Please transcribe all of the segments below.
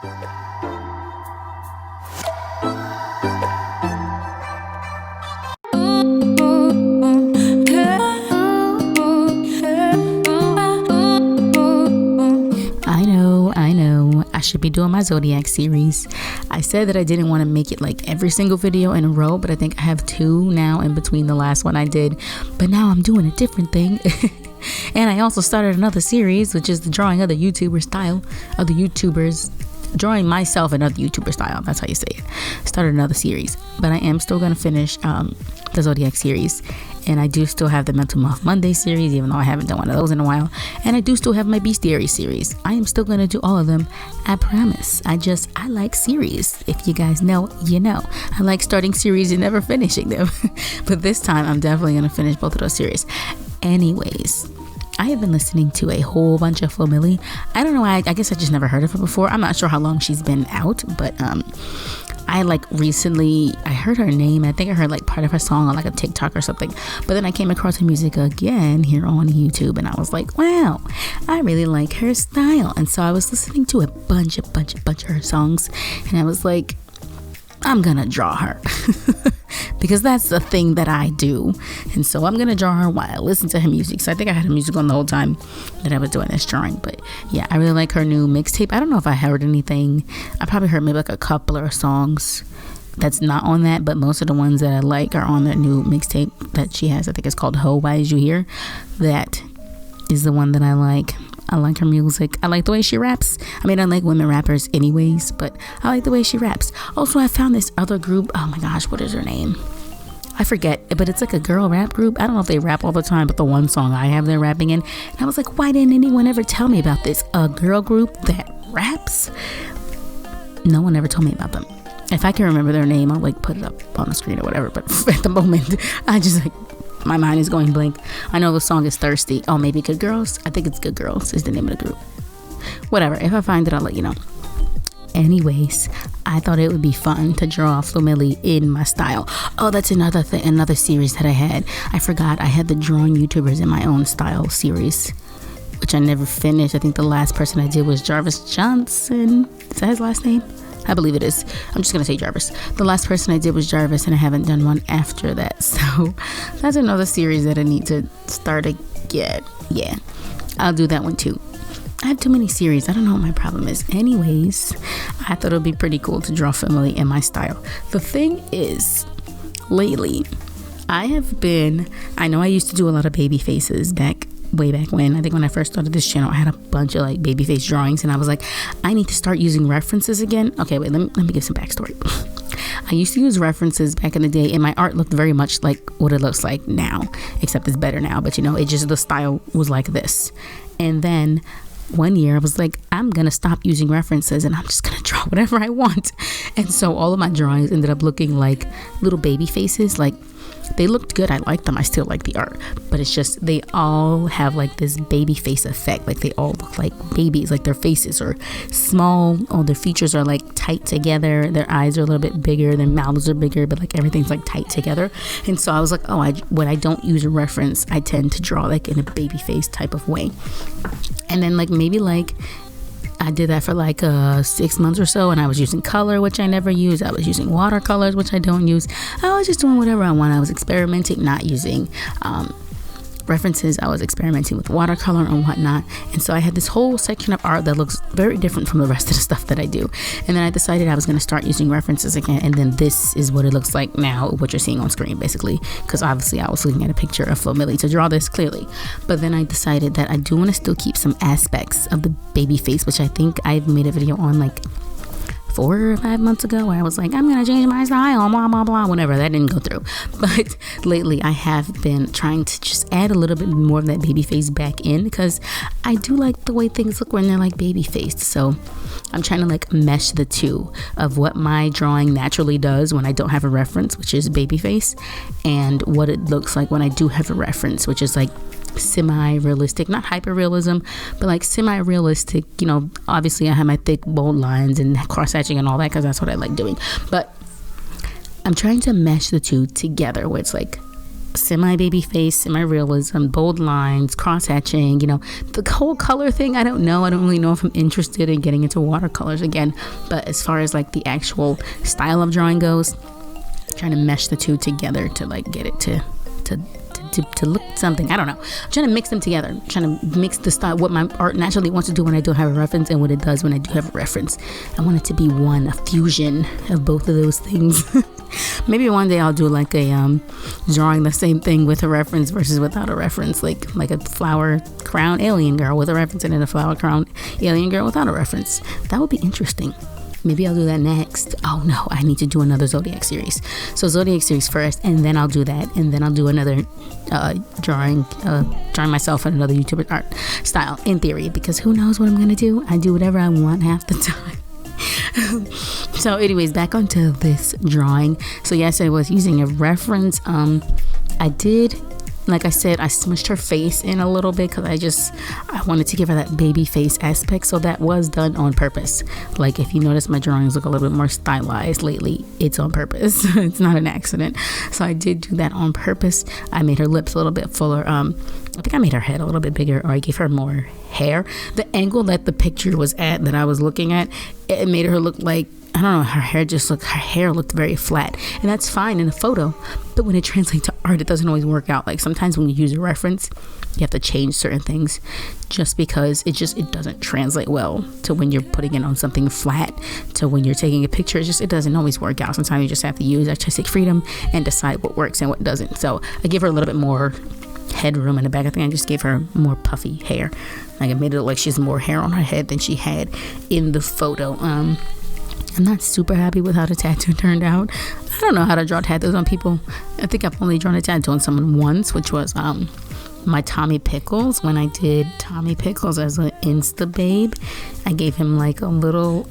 I should be doing my Zodiac series. I said that I didn't want to make it like every single video in a row, but I think I have 2 now in between the last one I did. But now I'm doing a different thing. And I also started another series, which is the drawing other YouTuber style, other YouTubers, drawing myself in other YouTuber style. That's how you say it. Started another series, but I am still going to finish the Zodiac series. And I do still have the Mental Month Monday series, even though I haven't done one of those in a while. And I do still have my Bestiary series. I am still going to do all of them, I promise. I like series. If you guys know, you know. I like starting series and never finishing them. But this time, I'm definitely going to finish both of those series. Anyways, I have been listening to a whole bunch of Flo Milli. I don't know why. I guess I just never heard of her before. I'm not sure how long she's been out, but I recently I heard her name. I think I heard part of her song on a TikTok or something, but then I came across her music again here on YouTube, and I was like, wow, I really like her style. And so I was listening to a bunch of her songs, and I was like, I'm gonna draw her. Because that's the thing that I do. And so I'm going to draw her while I listen to her music. So I think I had her music on the whole time that I was doing this drawing. But yeah, I really like her new mixtape. I don't know if I heard anything. I probably heard maybe a couple of songs that's not on that. But most of the ones that I like are on that new mixtape that she has. I think it's called Ho, Why Is You Here? That is the one that I like. I like her music. I like the way she raps. I mean, I like women rappers anyways, but I like the way she raps. Also, I found this other group. Oh my gosh, what is her name? I forget, but it's a girl rap group. I don't know if they rap all the time, but the one song I have them rapping in. And I was like, why didn't anyone ever tell me about this? A girl group that raps? No one ever told me about them. If I can remember their name, I'll put it up on the screen or whatever. But at the moment, I just my mind is going blank. I know the song is Thirsty. Oh, maybe Good Girls? I think it's Good Girls is the name of the group. Whatever. If I find it, I'll let you know. Anyways, I thought it would be fun to draw Flo Milli in my style. Oh, that's another thing, another series that I had. I forgot I had the drawing YouTubers in my own style series, which I never finished. I think the last person I did was Jarvis Johnson. Is that his last name? I believe it is. I'm just going to say Jarvis. The last person I did was Jarvis, and I haven't done one after that. So that's another series that I need to start again. Yeah, I'll do that one too. I have too many series. I don't know what my problem is. Anyways, I thought it would be pretty cool to draw Flo Milli in my style. The thing is, lately, I know I used to do a lot of baby faces way back when. I think when I first started this channel, I had a bunch of baby face drawings, and I was like, I need to start using references again. Okay, wait, let me give some backstory. I used to use references back in the day, and my art looked very much like what it looks like now, except it's better now, but the style was like this. And then one year I was like, I'm gonna stop using references and I'm just gonna draw whatever I want. And so all of my drawings ended up looking like little baby faces. They looked good. I liked them. I still like the art, but it's just they all have this baby face effect. They all look like babies. Their faces are small. All their features are tight together. Their eyes are a little bit bigger. Their mouths are bigger, but everything's tight together. And so I was like, oh, when I don't use a reference, I tend to draw in a baby face type of way. And then maybe I did that for 6 months or so, and I was using color, which I never use. I was using watercolors, which I don't use. I was just doing whatever I want. I was experimenting, not using references. I was experimenting with watercolor and whatnot. And so I had this whole section of art that looks very different from the rest of the stuff that I do. And then I decided I was going to start using references again. And then this is what it looks like now, what you're seeing on screen, basically. Because obviously I was looking at a picture of Flo Milli to draw this clearly. But then I decided that I do want to still keep some aspects of the baby face, which I think I've made a video on 4 or 5 months ago, where I was like, I'm gonna change my style, blah blah blah, whatever. That didn't go through. But lately I have been trying to just add a little bit more of that baby face back in, because I do like the way things look when they're baby faced. So I'm trying to mesh the two of what my drawing naturally does when I don't have a reference, which is baby face, and what it looks like when I do have a reference, which is semi-realistic, not hyper-realism, but semi-realistic. Obviously I have my thick bold lines and cross-hatching and all that, because that's what I like doing. But I'm trying to mesh the two together, where it's semi-baby face, semi-realism, bold lines, cross-hatching, the whole color thing. I don't really know if I'm interested in getting into watercolors again, but as far as like the actual style of drawing goes, trying to mesh the two together to like get it to look something. I don't know. I'm trying to mix them together. I'm trying to mix the style, what my art naturally wants to do when I don't have a reference, and what it does when I do have a reference. I want it to be a fusion of both of those things. Maybe one day I'll do like a drawing the same thing with a reference versus without a reference, like a flower crown alien girl with a reference, and then a flower crown alien girl without a reference. That would be interesting. Maybe I'll do that next. Oh no, I need to do another Zodiac series. So Zodiac series first, and then I'll do that, and then I'll do another drawing myself in another YouTuber art style, in theory, because who knows what I'm gonna do. I do whatever I want half the time. So anyways, back onto this drawing. So yes, I was using a reference. I did, like I said, I smushed her face in a little bit because I wanted to give her that baby face aspect. So that was done on purpose. Like if you notice, my drawings look a little bit more stylized lately. It's on purpose. It's not an accident. So I did do that on purpose. I made her lips a little bit fuller. I think I made her head a little bit bigger, or I gave her more hair. The angle that the picture was at, that I was looking at, it made her look like, I don't know, her hair looked very flat, and that's fine in a photo, but when it translates to art, it doesn't always work out. Like sometimes when you use a reference, you have to change certain things just because it doesn't translate well to when you're putting it on something flat, to when you're taking a picture. It doesn't always work out. Sometimes you just have to use artistic freedom and decide what works and what doesn't. So I give her a little bit more headroom in the back. I think I just gave her more puffy hair. Like I made it look like she has more hair on her head than she had in the photo. I'm not super happy with how the tattoo turned out. I don't know how to draw tattoos on people. I think I've only drawn a tattoo on someone once, which was my Tommy Pickles. When I did Tommy Pickles as an Insta babe, I gave him like a little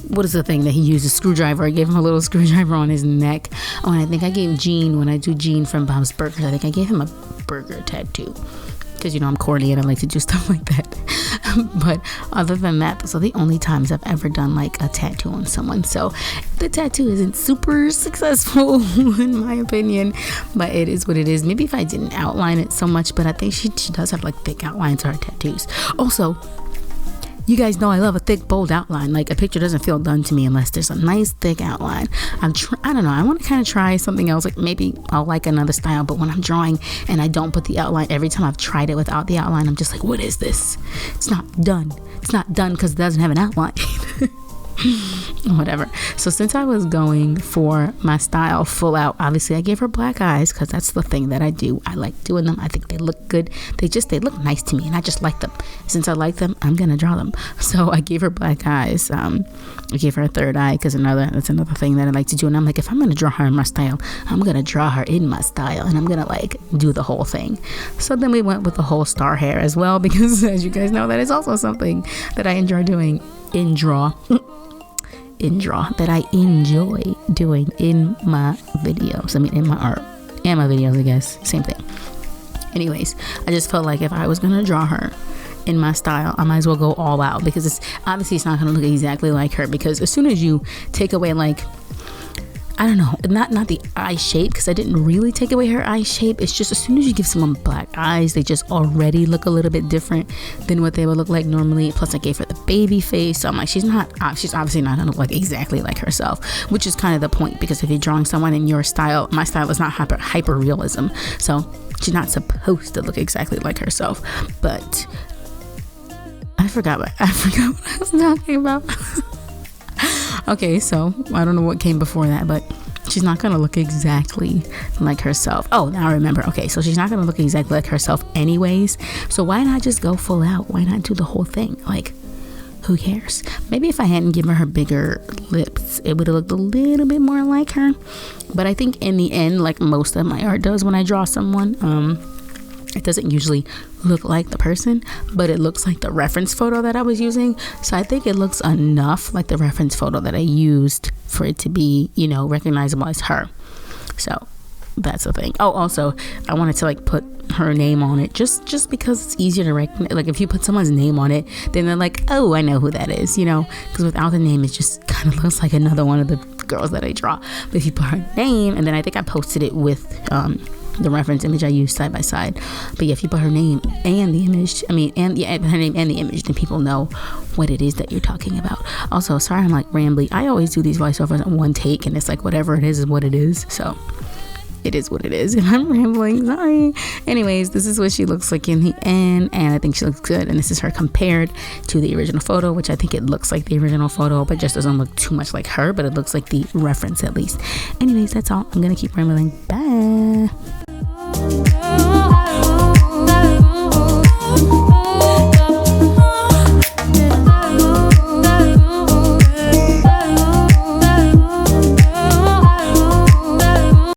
what is the thing that he used, a screwdriver. I gave him a little screwdriver on his neck. Oh, and I think I gave Gene, when I do Gene from Bob's Burgers, I think I gave him a burger tattoo, because I'm corny and I like to do stuff like that. But other than that, those are the only times I've ever done like a tattoo on someone. So the tattoo isn't super successful in my opinion, but it is what it is. Maybe if I didn't outline it so much, but I think she does have like thick outlines to her tattoos. Also, you guys know I love a thick, bold outline. Like a picture doesn't feel done to me unless there's a nice thick outline. I don't know. I want to kind of try something else. Like maybe I'll like another style, but when I'm drawing and I don't put the outline, every time I've tried it without the outline, I'm just like, what is this? It's not done. It's not done because it doesn't have an outline. Whatever. So since I was going for my style full out, obviously I gave her black eyes because that's the thing that I do. I like doing them. I think they look good. They look nice to me, and I just like them. Since I like them, I'm gonna draw them. So I gave her black eyes. I gave her a third eye because that's another thing that I like to do. And I'm like, if I'm gonna draw her in my style, I'm gonna draw her in my style, and I'm gonna like do the whole thing. So then we went with the whole star hair as well, because as you guys know, that is also something that I enjoy doing that I enjoy doing in my videos. I mean, in my art and my videos, I guess. Same thing. Anyways, I just felt like if I was going to draw her in my style, I might as well go all out, because it's not going to look exactly like her, because as soon as you take away, like, I don't know, not the eye shape, because I didn't really take away her eye shape. It's just as soon as you give someone black eyes, they just already look a little bit different than what they would look like normally. Plus I gave her the baby face, so I'm like, she's obviously not gonna look like exactly like herself, which is kind of the point, because if you're drawing someone in your style, my style is not hyper realism, so she's not supposed to look exactly like herself. But I forgot what I was talking about. Okay, so I don't know what came before that, but she's not going to look exactly like herself. Oh, now I remember. Okay, so she's not going to look exactly like herself anyways. So why not just go full out? Why not do the whole thing? Like, who cares? Maybe if I hadn't given her bigger lips, it would have looked a little bit more like her. But I think in the end, like most of my art does when I draw someone, it doesn't usually look like the person, but it looks like the reference photo that I was using. So I think it looks enough like the reference photo that I used for it to be, recognizable as her. So that's the thing. Oh, also, I wanted to like put her name on it just because it's easier to recognize. Like if you put someone's name on it, then they're like, oh, I know who that is, because without the name, it just kind of looks like another one of the girls that I draw. But if you put her name, and then I think I posted it with the reference image I used side by side. But yeah, if you put her name and the image, her name and the image, then people know what it is that you're talking about. Also, sorry I'm like rambly. I always do these voiceovers in one take, and it's like whatever it is what it is. So it is what it is. If I'm rambling, sorry. Anyways, this is what she looks like in the end, and I think she looks good. And this is her compared to the original photo, which I think it looks like the original photo, but just doesn't look too much like her, but it looks like the reference at least. Anyways, that's all. I'm gonna keep rambling. Bye.